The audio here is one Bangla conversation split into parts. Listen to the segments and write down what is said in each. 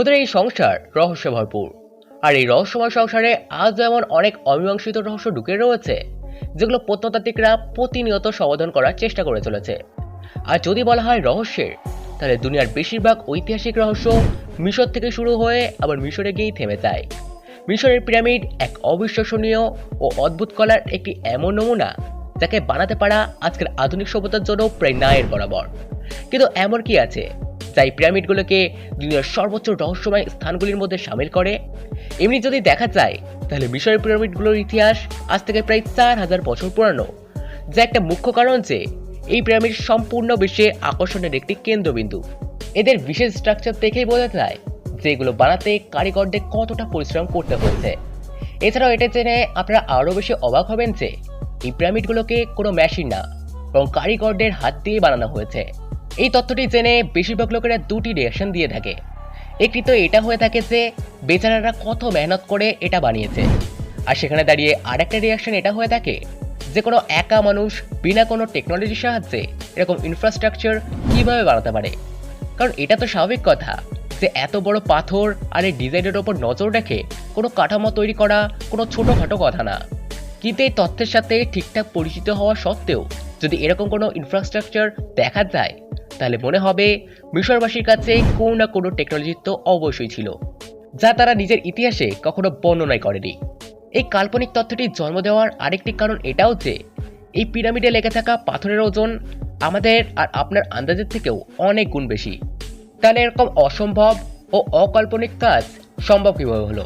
ওদের এই সংসার রহস্যে ভরপুর, আর এই রহস্যময় সংসারে আজ এমন অনেক অমীমাংসিত রহস্য ঢুকে রয়েছে যেগুলো প্রত্নতাত্ত্বিকরা প্রতিনিয়ত সমাধান করার চেষ্টা করে চলেছে। আর যদি বলা হয় রহস্যের, তাহলে দুনিয়ার বেশিরভাগ ঐতিহাসিক রহস্য মিশর থেকে শুরু হয়ে আবার মিশরে গিয়েই থেমে যায়। মিশরের পিরামিড এক অবিশ্বাসনীয় ও অদ্ভুত কলার একটি এমন নমুনা যাকে বানাতে পারা আজকের আধুনিক সভ্যতার জন্য প্রায় নায়ের বরাবর। কিন্তু এমন কি আছে যা এই পিরামিডগুলোকে দুনিয়ার সর্বোচ্চ রহস্যময় স্থানগুলির মধ্যে সামিল করে? এমনি যদি দেখা যায়, তাহলে মিশরের পিরামিডগুলোর ইতিহাস আজ থেকে প্রায় 4000 বছর পুরানো, যা একটা মুখ্য কারণ যে এই পিরামিড সম্পূর্ণ বিশ্বে আকর্ষণের একটি কেন্দ্রবিন্দু। এদের বিশেষ স্ট্রাকচার দেখেই বোঝা যায় যে এগুলো বানাতে কারিগরদের কতটা পরিশ্রম করতে হয়েছে। এছাড়াও এটা জেনে আপনারা আরও বেশি অবাক হবেন যে এই পিরামিডগুলোকে কোনো মেশিন না, বরং কারিগরদের হাত দিয়ে বানানো হয়েছে। এই তথ্যটি জেনে বেশিরভাগ লোকেরা দুটি রিয়াকশন দিয়ে থাকে। একটি তো এটা হয়ে থাকে যে বেচারারা কত মেহনত করে এটা বানিয়েছে, আর সেখানে দাঁড়িয়ে আরেকটা রিয়াকশন এটা হয়ে থাকে যে কোনো একা মানুষ বিনা কোনো টেকনোলজির সাহায্যে এরকম ইনফ্রাস্ট্রাকচার কিভাবে বানাতে পারে। কারণ এটা তো স্বাভাবিক কথা যে এত বড় পাথর আর এই ডিজাইনের ওপর নজর রেখে কোনো কাঠামো তৈরি করা কোনো ছোটোখাটো কথা না। কিন্তু এই তথ্যের সাথে ঠিকঠাক পরিচিত হওয়া সত্ত্বেও যদি এরকম কোনো ইনফ্রাস্ট্রাকচার দেখা যায়, তাহলে মনে হবে মিশরবাসীর কাছে কোনো না কোনো টেকনোলজি তো অবশ্যই ছিল, যা তারা নিজের ইতিহাসে কখনো বর্ণনাই করেনি। এই কাল্পনিক তথ্যটি জন্ম দেওয়ার আরেকটি কারণ এটাও যে এই পিরামিডে লেগে থাকা পাথরের ওজন আমাদের আর আপনার আন্দাজের থেকেও অনেক গুণ বেশি। তাহলে এরকম অসম্ভব ও অকাল্পনিক কাজ সম্ভব কীভাবে হলো?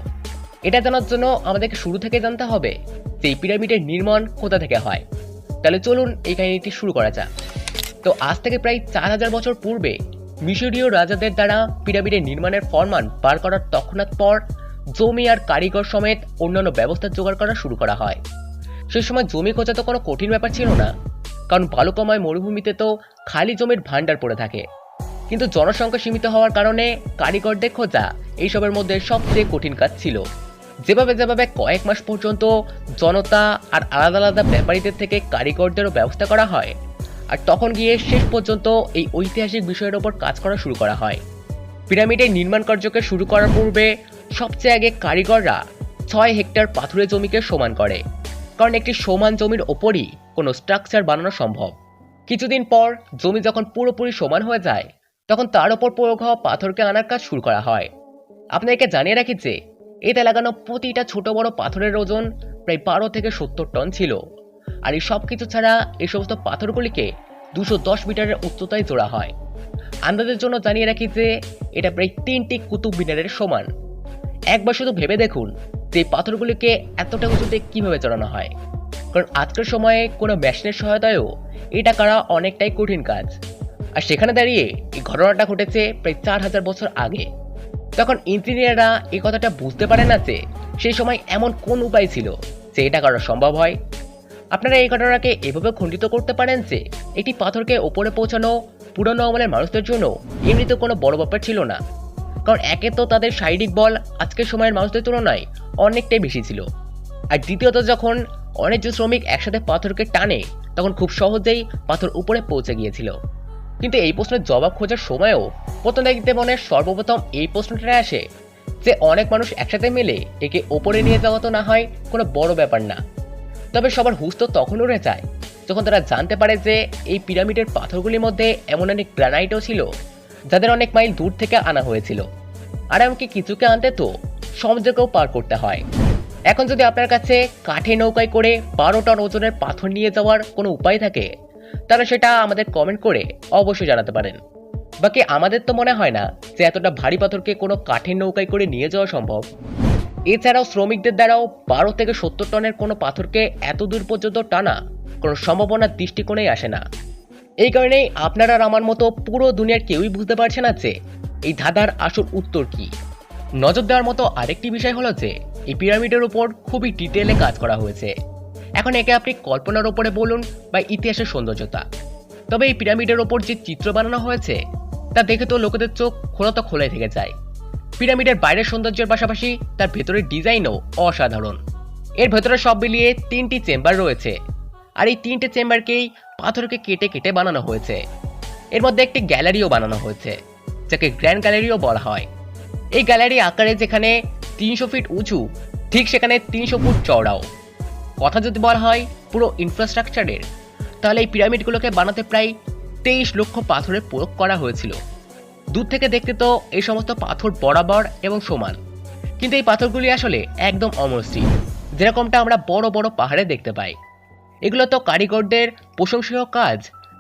এটা জানার জন্য আমাদেরকে শুরু থেকে জানতে হবে যে এই পিরামিডের নির্মাণ কোথা থেকে হয়। তাহলে চলুন এই কাহিনীটি শুরু করা যাক। তো আজ থেকে প্রায় 4000 বছর পূর্বে মিশরীয় রাজাদের দ্বারা পিরামিডের নির্মাণের ফরমান বার করার তৎক্ষণাৎ পর জমি আর কারিগর সমেত অন্যান্য ব্যবস্থা জোগাড় করা শুরু করা হয়। সে সময় জমি খোঁজা তো কোনো কঠিন ব্যাপার ছিল না, কারণ বালুকাময় মরুভূমিতে তো খালি জমির ভাণ্ডার পড়ে থাকে। কিন্তু জনসংখ্যা সীমিত হওয়ার কারণে কারিগরদের খোঁজা এইসবের মধ্যে সবচেয়ে কঠিন কাজ ছিল। যেভাবে কয়েক মাস পর্যন্ত জনতা আর আলাদা আলাদা ব্যাপারীদের থেকে কারিগরদেরও ব্যবস্থা করা হয়, আর তখন গিয়ে শেষ পর্যন্ত এই ঐতিহাসিক বিষয়ের ওপর কাজ করা শুরু করা হয়। পিরামিডের নির্মাণ কার্যকে শুরু করার পূর্বে সবচেয়ে আগে কারিগররা 6 হেক্টর পাথুরে জমিকে সমান করে, কারণ একটি সমান জমির ওপরই কোনো স্ট্রাকচার বানানো সম্ভব। কিছুদিন পর জমি যখন পুরোপুরি সমান হয়ে যায়, তখন তার ওপর প্রয়োগ হওয়া পাথরকে আনার কাজ শুরু করা হয়। আপনাকে জানিয়ে রাখি যে এতে লাগানো প্রতিটা ছোট বড় পাথরের ওজন প্রায় 12 থেকে 70 টন ছিল। আর এই সব কিছু ছাড়া এই সমস্ত পাথরগুলিকে 210 মিটারের উচ্চতায় জোড়া হয়। আন্দাজের জন্য জানিয়ে রাখি যে এটা প্রায় 3টি কুতুব মিনারের সমান। একবার শুধু ভেবে দেখুন যে এই পাথরগুলিকে এতটা উঁচুতে কিভাবে চড়ানো হয়, কারণ আজকের সময়ে কোনো মেশিনের সহায়তায়ও এটা করা অনেকটাই কঠিন কাজ। আর সেখানে দাঁড়িয়ে এই ঘটনাটা ঘটেছে প্রায় 4000 বছর আগে। তখন ইঞ্জিনিয়াররা এই কথাটা বুঝতে পারে না যে সেই সময় এমন কোন উপায় ছিল যে এটা করা সম্ভব হয়। আপনারা এই ঘটনাকে এভাবে খণ্ডিত করতে পারেন যে একটি পাথরকে ওপরে পৌঁছানো পুরনো আমলের মানুষদের জন্য এমনিতে কোনো বড় ব্যাপার ছিল না, কারণ একে তো তাদের শারীরিক বল আজকের সময়ের মানুষদের তুলনায় অনেকটাই বেশি ছিল, আর দ্বিতীয়ত যখন অনেকজন শ্রমিক একসাথে পাথরকে টানে তখন খুব সহজেই পাথর উপরে পৌঁছে গিয়েছিল। কিন্তু এই প্রশ্নের জবাব খোঁজার সময়ও প্রত্নতাত্ত্বিকদের মনে সর্বপ্রথম এই প্রশ্নটা আসে যে অনেক মানুষ একসাথে মিলে একে ওপরে নিয়ে যাওয়া তো না হয় কোনো বড় ব্যাপার না। তবে সবার হুঁশ তো তখন উড়ে যায় যখন তারা জানতে পারে যে এই পিরামিডের পাথরগুলির মধ্যে এমন অনেক গ্রানাইটও ছিল যাদের অনেক মাইল দূর থেকে আনা হয়েছিল, আর এমনকি কিছুকে আনতে তো সমুদ্রকেও পার করতে হয়। এখন যদি আপনার কাছে কাঠে নৌকায় করে 12 টন ওজনের পাথর নিয়ে যাওয়ার কোনো উপায় থাকে, তাহলে সেটা আমাদের কমেন্ট করে অবশ্যই জানাতে পারেন। বাকি আমাদের তো মনে হয় না যে এতটা ভারী পাথরকে কোনো কাঠের নৌকায় করে নিয়ে যাওয়া সম্ভব। এছাড়াও শ্রমিকদের দ্বারাও 12 থেকে 70 টনের কোনো পাথরকে এত দূর পর্যন্ত টানা কোনো সম্ভাবনার দৃষ্টিকোণেই আসে না। এই কারণেই আপনারা আর আমার মতো পুরো দুনিয়ার কেউই বুঝতে পারছে না যে এই ধাঁধার আসল উত্তর কি। নজর দেওয়ার মতো আরেকটি বিষয় হলো যে এই পিরামিডের উপর খুবই ডিটেলে কাজ করা হয়েছে। এখন একে আপনি কল্পনার ওপরে বলুন বা ইতিহাসের সৌন্দর্যতা, তবে এই পিরামিডের ওপর যে চিত্র বানানো হয়েছে তা দেখে তো লোকেদের চোখ খোলাই থেকে যায়। পিরামিডের বাইরের সৌন্দর্যের পাশাপাশি তার ভেতরের ডিজাইনও অসাধারণ। এর ভেতরে সব মিলিয়ে 3টি চেম্বার রয়েছে, আর এই 3টে চেম্বারকেই পাথরকে কেটে কেটে বানানো হয়েছে। এর মধ্যে একটি গ্যালারিও বানানো হয়েছে, যাকে গ্র্যান্ড গ্যালারিও বলা হয়। এই গ্যালারি আকারে যেখানে 300 ফিট উঁচু, ঠিক সেখানে 300 ফুট চওড়াও। কথা যদি বলা হয় পুরো ইনফ্রাস্ট্রাকচারের, তাহলে এই পিরামিডগুলোকে বানাতে প্রায় 23 লক্ষ পাথরের প্রয়োগ করা হয়েছিল। দূর থেকে দেখতে তো এই সমস্ত পাথর বরাবর এবং সমান, কিন্তু এই পাথরগুলি আসলে একদম অমসৃণ, যেরকমটা আমরা বড় বড় পাহাড়ে দেখতে পাই। এগুলো তো কারিগরদের প্রশংসনীয় কাজ,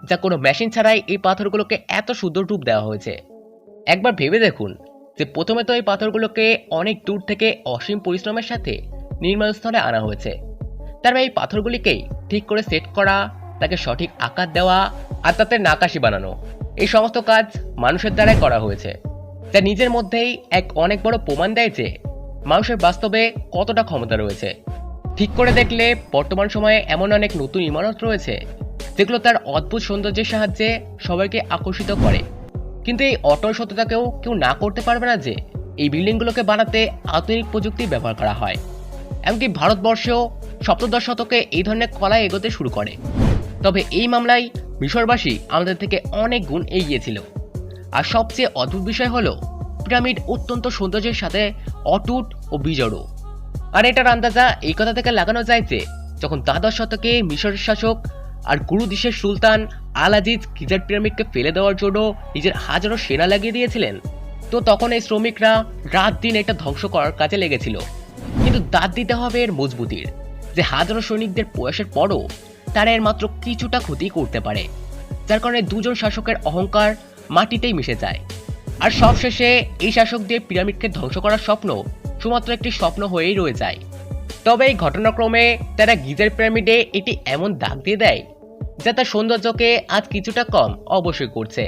যা কোনো মেশিন ছাড়াই এই পাথরগুলোকে এত সুন্দর রূপ দেওয়া হয়েছে। একবার ভেবে দেখুন যে প্রথমে তো এই পাথরগুলোকে অনেক দূর থেকে অসীম পরিশ্রমের সাথে নির্মাণস্থলে আনা হয়েছে। তারপর এই পাথরগুলিকেই ঠিক করে সেট করা, তাকে সঠিক আকার দেওয়া আর তাতে নাকাশি বানানো, এই সমস্ত কাজ মানুষের দ্বারাই করা হয়েছে, যা নিজের মধ্যেই এক অনেক বড় প্রমাণ দেয় যে মানুষের বাস্তবে কতটা ক্ষমতা রয়েছে। ঠিক করে দেখলে বর্তমান সময়ে এমন অনেক নতুন ইমারত রয়েছে যেগুলো তার অদ্ভুত সৌন্দর্যের সাহায্যে সবাইকে আকর্ষিত করে, কিন্তু এই অটল সত্যতাকেও কেউ না করতে পারবে না যে এই বিল্ডিংগুলোকে বানাতে আধুনিক প্রযুক্তি ব্যবহার করা হয়। এমনকি ভারতবর্ষেও সপ্তদশ শতকে এই ধরনের কলা এগোতে শুরু করে। তবে এই মামলায় মিশরবাসী আমাদের থেকে অনেক গুণ এগিয়ে ছিল। আর সবচেয়ে অদ্ভুত বিষয় হলো পিরামিড অত্যন্ত সৌন্দর্যের সাথে অটুট ও বিজড়। আর এটার আন্দাজা এই কথা থেকে লাগানো যায় যে যখন দ্বাদশ শতকে মিশরের শাসক আর গুরু দেশের সুলতান আল আজিজ গিজার পিরামিডকে ফেলে দেওয়ার জন্য নিজের হাজারো সেনা লাগিয়ে দিয়েছিলেন, তো তখন এই শ্রমিকরা রাত দিন এটা ধ্বংস করার কাজে লেগেছিল। কিন্তু দাঁত দিতে হবে এর মজবুতির, যে হাজারো সৈনিকদের প্রয়াসের পরও তারা এর মাত্র কিছুটা ক্ষতি করতে পারে, যার কারণে দুজন শাসকের অহংকার মাটিতেই মিশে যায়। আর সবশেষে এই শাসকদের পিরামিডকে ধ্বংস করার স্বপ্ন শুধুমাত্র একটি স্বপ্ন হয়েই রয়ে যায়। তবে এই ঘটনাক্রমে তারা গিজার পিরামিডে এটি এমন দাগ দিয়ে দেয় যা তার সৌন্দর্যকে আজ কিছুটা কম অবশ্যই করছে।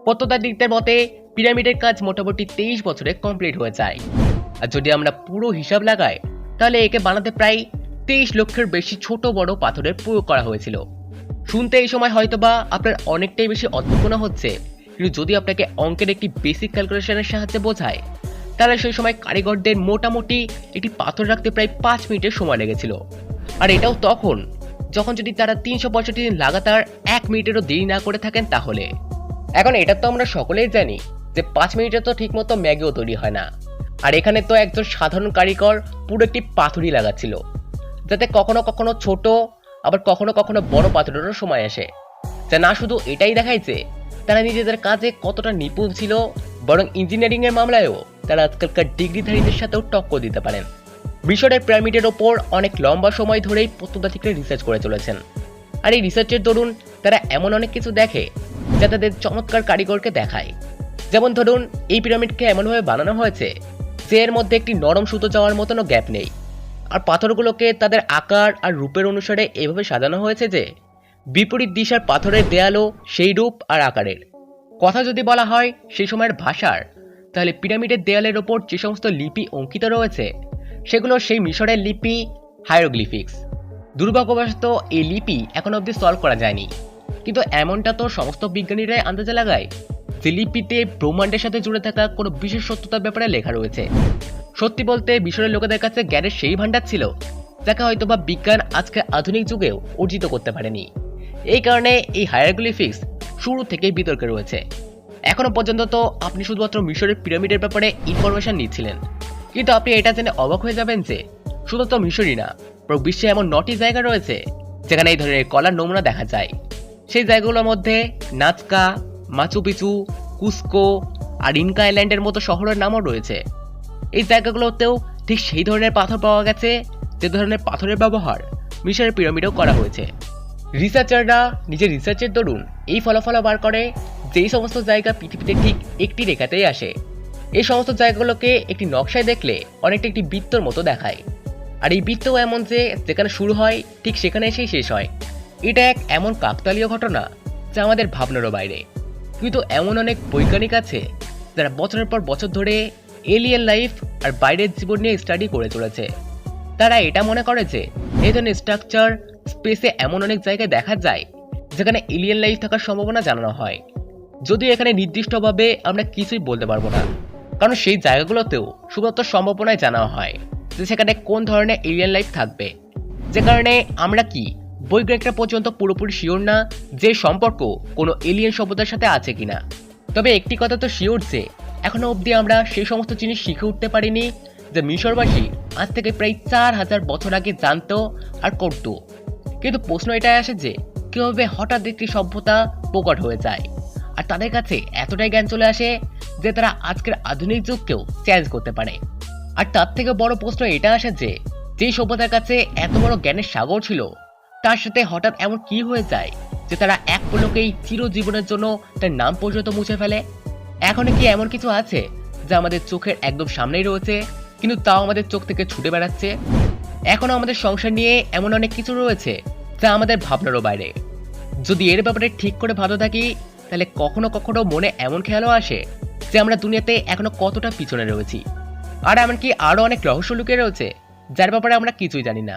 প্রত্নতাত্ত্বিকদের মতে পিরামিডের কাজ মোটামুটি 23 বছরে কমপ্লিট হয়ে যায়। আর যদি আমরা পুরো হিসাব লাগাই, তাহলে একে বানাতে প্রায় 23 লক্ষের বেশি ছোট বড় পাথরের প্রয়োগ করা হয়েছিল। শুনতে এই সময় হয়তোবা আপনার অনেকটাই বেশি অদ্ভুত মনে হচ্ছে, কিন্তু যদি আপনাকে অঙ্কের একটি বেসিক ক্যালকুলেশনের সাহায্যে বোঝায়, তাহলে সেই সময় কারিগরদের মোটামুটি একটি পাথর রাখতে প্রায় 5 মিনিটের সময় লেগেছিল। আর এটাও তখন যখন যদি তারা 365 দিন লাগাতার 1 মিনিটেরও দেরি না করে থাকেন তাহলে। এখন এটা তো আমরা সকলেই জানি যে 5 মিনিটে তো ঠিকমতো ম্যাগিও তৈরি হয় না। আর এখানে তো একজন সাধারণ কারিগর পুরো একটি পাথরই লাগাচ্ছিল, যাতে কখনো কখনো ছোট আবার কখনো কখনো বড় পাথরেরও সময় আসে, যা না শুধু এটাই দেখায় যে তারা নিজেদের কাজে কতটা নিপুণ ছিল, বরং ইঞ্জিনিয়ারিং এর মামলায়ও তারা আজকালকার ডিগ্রিধারীদের সাথেও টক্কর দিতে পারেন। মিশরের পিরামিডের ওপর অনেক লম্বা সময় ধরেই প্রত্নতাত্ত্বিকরা রিসার্চ করে চলেছেন। আর এই রিসার্চের দরুন তারা এমন অনেক কিছু দেখে যা তাদের চমৎকার কারিগরকে দেখায়। যেমন ধরুন, এই পিরামিডকে এমনভাবে বানানো হয়েছে যে এর মধ্যে একটি নরম সুতো যাওয়ার মতনও গ্যাপ নেই। আর পাথরগুলোকে তাদের আকার আর রূপের অনুসারে এভাবে সাজানো হয়েছে যে বিপরীত দিশার পাথরের দেয়ালও সেই রূপ আর আকারের। কথা যদি বলা হয় সেই সময়ের ভাষার, তাহলে পিরামিডের দেয়ালের ওপর যে সমস্ত লিপি অঙ্কিত রয়েছে সেগুলো সেই মিশরের লিপি, হাইরোগ্লিফিক্স। দুর্ভাগ্যবশত এই লিপি এখনো অবধি সলভ করা যায়নি, কিন্তু এমনটা তো সমস্ত বিজ্ঞানীরাই আন্দাজে লাগায় যে লিপিতে ব্রহ্মাণ্ডের সাথে জুড়ে থাকা কোনো বিশেষ সত্যতার ব্যাপারে লেখা রয়েছে। সত্যি বলতে মিশরের লোকেদের কাছে জ্ঞানের সেই ভাণ্ডার ছিল যাকে হয়তোবা বিজ্ঞান আজকে আধুনিক যুগেও অর্জিত করতে পারেনি। এই কারণে এই হাইরোগ্লিফিক্স শুরু থেকেই বিতর্কে রয়েছে। এখনো পর্যন্ত তো আপনি শুধুমাত্র মিশরের পিরামিডের ব্যাপারে ইনফরমেশন নিচ্ছিলেন, কিন্তু আপনি এটা জেনে অবাক হয়ে যাবেন যে শুধুমাত্র মিশরই না, পুরো বিশ্বে এমন 9টি জায়গা রয়েছে যেখানে এই ধরনের কলার নমুনা দেখা যায়। সেই জায়গাগুলোর মধ্যে নাজকা, মাচু পিচু, কুস্কো আর ইনকা আইল্যান্ডের মতো শহরের নামও রয়েছে। এই জায়গাগুলোতেও ঠিক সেই ধরনের পাথর পাওয়া গেছে যে ধরনের পাথরের ব্যবহার মিশরের পিরামিডেও করা হয়েছে। রিসার্চাররা নিজের রিসার্চের দরুন এই ফলাফল বার করে যে এই সমস্ত জায়গা পৃথিবীতে ঠিক একটি রেখাতেই আসে। এই সমস্ত জায়গাগুলোকে একটি নকশায় দেখলে অনেকটা একটি বৃত্তর মতো দেখায়। আর এই বৃত্তও এমন যে যেখানে শুরু হয় ঠিক সেখানে এসেই শেষ হয়। এটা এক এমন কাকতালীয় ঘটনা যা আমাদের ভাবনারও বাইরে। কিন্তু এমন অনেক বৈজ্ঞানিক আছে যারা বছরের পর বছর ধরে এলিয়েন লাইফ আর বাইরের জীবন নিয়ে স্টাডি করে চলেছে। তারা এটা মনে করে যে এই ধরনের স্ট্রাকচার স্পেসে এমন অনেক জায়গায় দেখা যায় যেখানে এলিয়েন লাইফ থাকার সম্ভাবনা জানানো হয়, যদিও এখানে নির্দিষ্টভাবে আমরা কিছুই বলতে পারবো না, কারণ সেই জায়গাগুলোতেও শুধুমাত্র সম্ভাবনায় জানা হয় যে সেখানে কোন ধরনের এলিয়েন লাইফ থাকবে। যে কারণে আমরা কি বৈজ্ঞানিকরা পর্যন্ত পুরোপুরি শিওর না যে সম্পর্ক কোনো এলিয়েন সভ্যতার সাথে আছে কিনা। তবে একটি কথা তো শিওর যে এখনো অবধি আমরা সেই সমস্ত জিনিস শিখে উঠতে পারিনি যে মিশরবাসী আজ থেকে প্রায় 4000 বছর আগে জানতো আর করতো। কিন্তু প্রশ্ন এটাই আসে যে কিভাবে হঠাৎ একটি সভ্যতা প্রকট হয়ে যায় আর তাদের কাছে এতটাই জ্ঞান চলে আসে যে তারা আজকের আধুনিক যুগকেও চ্যালেঞ্জ করতে পারে। আর তার থেকে বড় প্রশ্ন এটা আসে যে যেই সভ্যতার কাছে এত বড় জ্ঞানের সাগর ছিল তার সাথে হঠাৎ এমন কি হয়ে যায় যে তারা এক পলকেই চিরজীবনের জন্য তার নাম পর্যন্ত মুছে ফেলে। এখনো কি এমন কিছু আছে যা আমাদের চোখের একদম সামনেই রয়েছে কিন্তু তাও আমাদের চোখ থেকে ছুটে বেড়াচ্ছে? এখনো আমাদের সংসার নিয়ে এমন অনেক কিছু রয়েছে যা আমাদের ভাবনারও বাইরে। যদি এর ব্যাপারে ঠিক করে ভাবতে থাকি তাহলে কখনো কখনো মনে এমন খেয়ালও আসে যে আমরা দুনিয়াতে এখনো কতটা পিছনে রয়েছি আর এমনকি আরো অনেক রহস্য লুকিয়ে রয়েছে যার ব্যাপারে আমরা কিছুই জানি না।